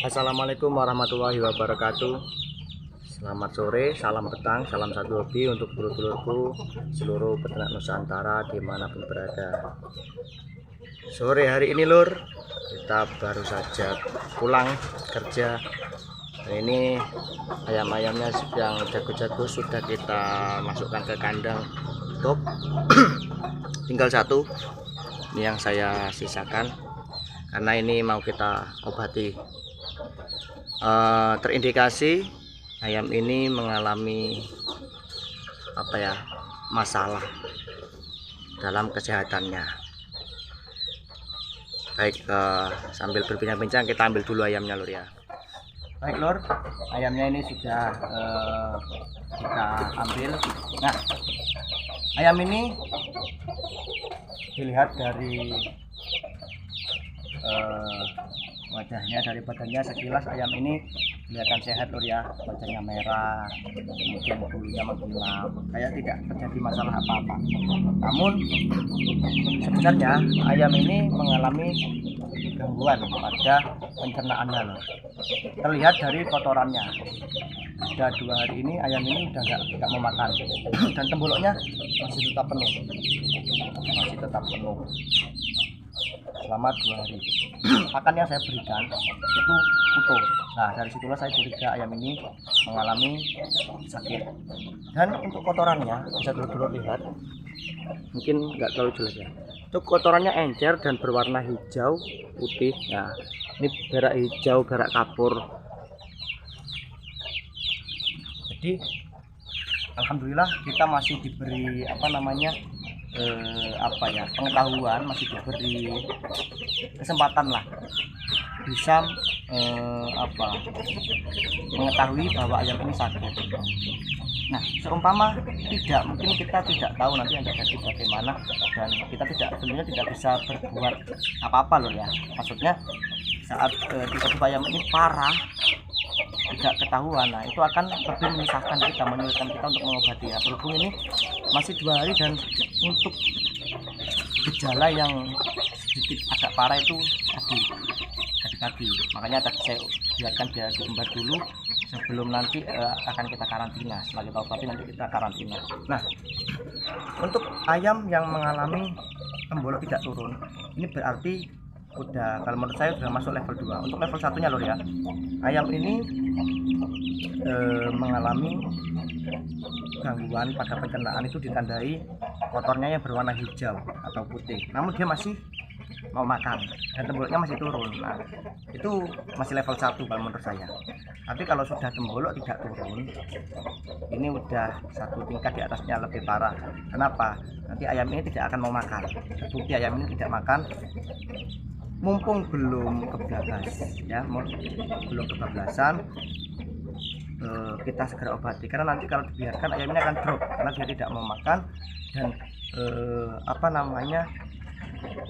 Assalamualaikum warahmatullahi wabarakatuh. Selamat sore, salam petang, salam satu hobi untuk dulur-dulurku seluruh peternak Nusantara dimanapun berada. Sore hari ini lur, kita baru saja pulang kerja. Ini ayam-ayamnya yang jago-jago sudah kita masukkan ke kandang top. Tinggal satu, ini yang saya sisakan karena ini mau kita obati. Terindikasi ayam ini mengalami masalah dalam kesehatannya. Baik, sambil berbincang-bincang kita ambil dulu ayamnya lur ya. Baik lur, ayamnya ini sudah kita ambil. Nah, ayam ini dilihat dari wajahnya, dari badannya, sekilas ayam ini kelihatan sehat lur ya. Wajahnya merah, kemudian bulunya mengkilap, kayak tidak terjadi masalah apa-apa. Namun sebenarnya ayam ini mengalami gangguan pada pencernaannya lur. Terlihat dari kotorannya. Sudah 2 hari ini ayam ini udah nggak mau makan dan temboloknya masih tetap penuh, selama 2 hari. Pakan yang saya berikan itu utuh. Nah, dari situlah saya curiga ayam ini mengalami sakit. Dan untuk kotorannya bisa dulu lihat, mungkin nggak terlalu jelas ya. Itu kotorannya encer dan berwarna hijau putih. Nah, ini berak hijau, berak kapur. Jadi alhamdulillah kita masih diberi pengetahuan, masih diberi kesempatan lah bisa mengetahui bahwa ayam ini sakit. Nah, seumpama mungkin kita tidak tahu nanti yang terjadi bagaimana, dan kita tentunya tidak bisa berbuat apa-apa loh ya. Maksudnya saat tiba-tiba ayam ini parah tidak ketahuan, nah itu akan lebih menyusahkan kita, menyulitkan kita untuk mengobati ya. Berhubung ini masih 2 hari dan untuk gejala yang sedikit agak parah itu kaki, makanya tadi saya biarkan dia diembat dulu sebelum nanti akan kita karantina. Setelah kita obati nanti kita karantina. Nah, untuk ayam yang mengalami tembolok tidak turun, ini berarti udah, kalau menurut saya sudah masuk level 2. Untuk level 1-nya lor ya, ayam ini mengalami gangguan pada pencernaan, itu ditandai kotornya yang berwarna hijau atau putih, namun dia masih mau makan dan temboloknya masih turun. Nah, itu masih level 1 kalau menurut saya. Tapi kalau sudah tembolok tidak turun, ini udah 1 tingkat di atasnya, lebih parah. Kenapa? Nanti ayam ini tidak akan mau makan. Terbukti ayam ini tidak makan mumpung belum kebablas ya, belum kebablasan. Kita segera obati, karena nanti kalau dibiarkan ayam ini akan drop karena dia tidak mau makan, dan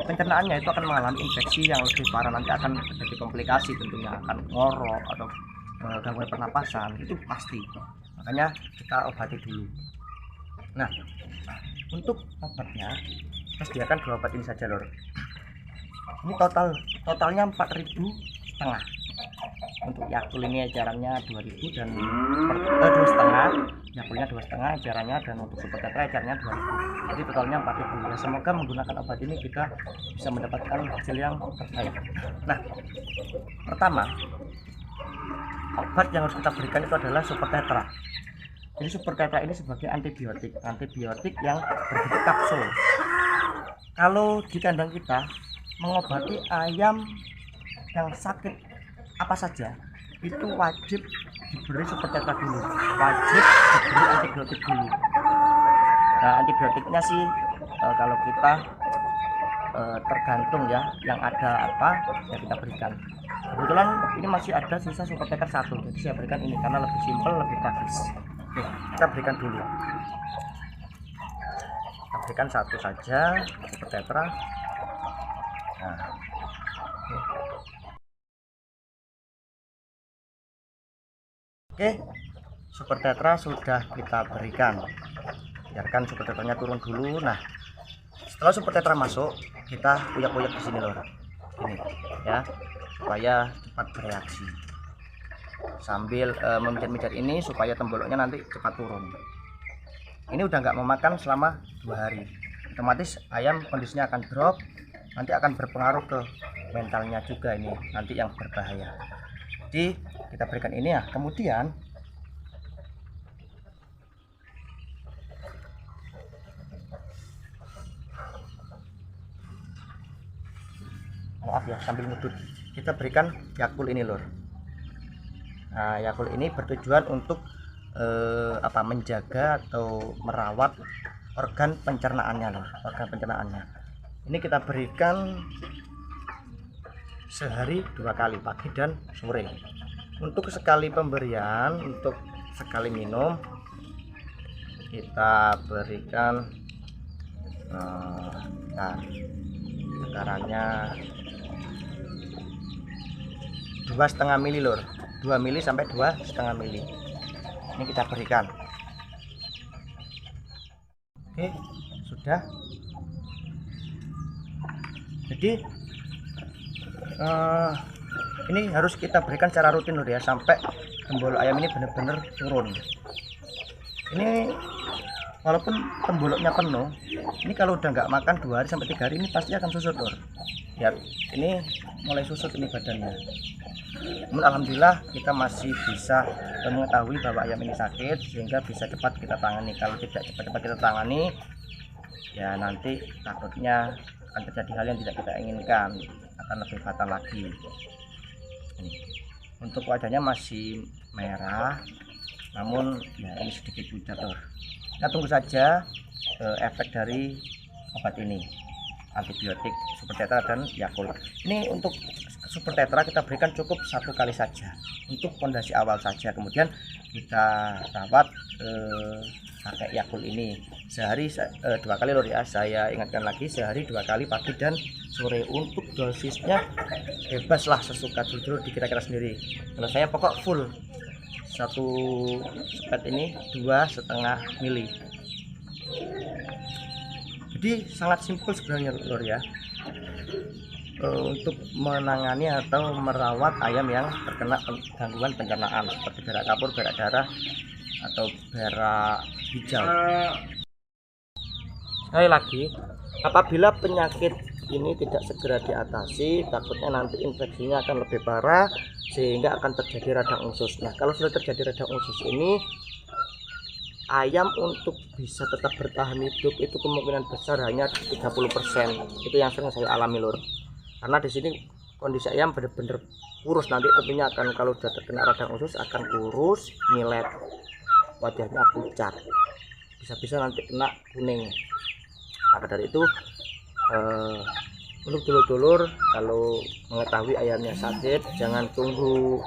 pencernaannya itu akan mengalami infeksi yang lebih parah. Nanti akan terjadi komplikasi, tentunya akan ngorok atau gangguan pernapasan, itu pasti. Makanya kita obati dulu. Nah, untuk obatnya kita sediakan 2 obat ini saja lor. Ini totalnya 4.500. Untuk Yakul ini ejarannya 2.000 dan 2,5, Yakulnya 2,5 ejarannya, dan untuk Super Tetra ejarannya 2.000. Jadi totalnya 4.000. Ya, semoga menggunakan obat ini kita bisa mendapatkan hasil yang terbaik. Nah, pertama, obat yang harus kita berikan itu adalah Super Tetra. Jadi Super Tetra ini sebagai antibiotik yang berbentuk kapsul. Kalau di kandang kita mengobati ayam yang sakit apa saja, itu wajib diberi Super Tetra dulu, wajib diberi antibiotik dulu. Nah, antibiotiknya sih kalau kita tergantung ya, yang ada apa ya kita berikan. Kebetulan ini masih ada sisa Super Tetra 1, jadi saya berikan ini karena lebih simpel, lebih praktis. Oke, kita berikan dulu. Kita berikan 1 saja Super Tetra. Nah, oke, Super Tetra sudah kita berikan. Biarkan Super Tetranya turun dulu. Nah, setelah Super Tetra masuk, kita uyak-uyak di sini lor. Ini ya, supaya cepat bereaksi. Sambil memijat-mijat ini supaya temboloknya nanti cepat turun. Ini udah nggak memakan selama 2 hari. Otomatis ayam kondisinya akan drop, nanti akan berpengaruh ke mentalnya juga, ini nanti yang berbahaya. Jadi kita berikan ini ya. Kemudian maaf ya, sambil ngudut, kita berikan Yakult ini lur. Nah, Yakult ini bertujuan untuk menjaga atau merawat organ pencernaannya lur, organ pencernaannya. Ini kita berikan sehari 2 kali, pagi dan sore. Untuk sekali pemberian, untuk sekali minum kita berikan takarannya 2,5 mili lur, 2 mili sampai 2,5 mili. Ini kita berikan. Oke, sudah. Jadi ini harus kita berikan secara rutin lur ya, sampai tembolok ayam ini benar-benar turun. Ini walaupun temboloknya penuh, ini kalau udah nggak makan 2 hari sampai 3 hari ini pasti akan susut lur. Ya, ini mulai susut ini badannya. Namun alhamdulillah kita masih bisa mengetahui bahwa ayam ini sakit, sehingga bisa cepat kita tangani. Kalau tidak cepat-cepat kita tangani, ya nanti takutnya akan terjadi hal yang tidak kita inginkan, akan lebih fatal lagi. Ini untuk wajahnya masih merah, namun ya ini sedikit pucat lur. Kita tunggu saja efek dari obat ini, antibiotik Super Tetra dan Yakult. Ini untuk Super Tetra kita berikan cukup 1 kali saja untuk fondasi awal saja, kemudian kita rawat pakai Yakult ini sehari 2 kali lur ya. Saya ingatkan lagi, sehari 2 kali, pagi dan sore. Untuk dosisnya bebas lah, sesuka dulu dikira-kira sendiri. Kalau saya pokok full 1 spet ini 2,5 mili. Jadi sangat simpel sebenarnya lur ya, untuk menangani atau merawat ayam yang terkena gangguan pencernaan seperti berak kapur, berak darah, atau berak hijau. Sekali lagi, apabila penyakit ini tidak segera diatasi, takutnya nanti infeksinya akan lebih parah sehingga akan terjadi radang usus. Nah, kalau sudah terjadi radang usus ini, ayam untuk bisa tetap bertahan hidup itu kemungkinan besar hanya 30%. Itu yang sering saya alami lur. Karena di sini kondisi ayam benar-benar kurus, nanti tentunya akan, kalau sudah terkena radang usus akan kurus, nyilet, wajahnya pucat, bisa-bisa nanti kena kuning. Maka dari itu untuk dulur-dulur kalau mengetahui ayamnya sakit, jangan tunggu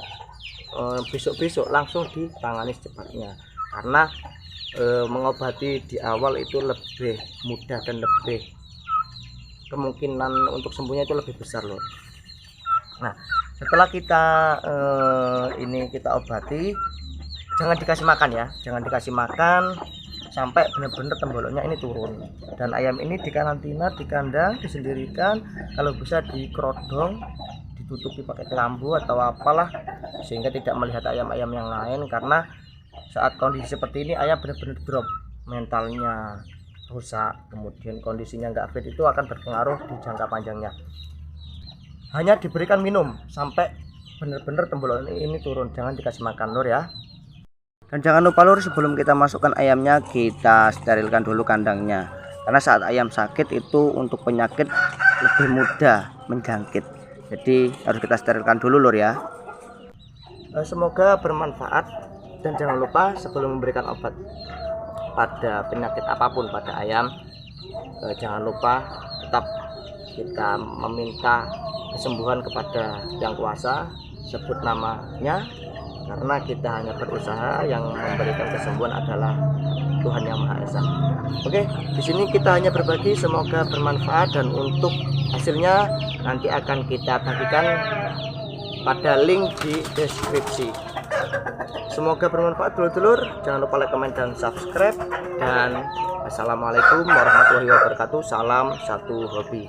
besok-besok, langsung ditangani secepatnya. Karena mengobati di awal itu lebih mudah dan lebih kemungkinan untuk sembuhnya itu lebih besar loh. Nah, setelah kita ini kita obati, jangan dikasih makan ya, jangan dikasih makan sampai benar-benar temboloknya ini turun. Dan ayam ini dikarantina di kandang, disendirikan, kalau bisa dikerodong, ditutupi pakai kelambu atau apalah, sehingga tidak melihat ayam-ayam yang lain. Karena saat kondisi seperti ini ayam benar-benar drop, mentalnya rusak, kemudian kondisinya nggak fit, itu akan berpengaruh di jangka panjangnya. Hanya diberikan minum sampai benar-benar tembolok ini turun, jangan dikasih makan lur ya. Dan jangan lupa lur, sebelum kita masukkan ayamnya kita sterilkan dulu kandangnya, karena saat ayam sakit itu untuk penyakit lebih mudah menjangkit, jadi harus kita sterilkan dulu lur ya. Semoga bermanfaat, dan jangan lupa sebelum memberikan obat pada penyakit apapun pada ayam, jangan lupa tetap kita meminta kesembuhan kepada Yang Kuasa, sebut namanya, karena kita hanya berusaha, yang memberikan kesembuhan adalah Tuhan Yang Maha Esa. Oke, di sini kita hanya berbagi, semoga bermanfaat, dan untuk hasilnya nanti akan kita bagikan pada link di deskripsi. Semoga bermanfaat dulur-dulur, jangan lupa like, comment, dan subscribe, dan assalamualaikum warahmatullahi wabarakatuh. Salam satu hobi.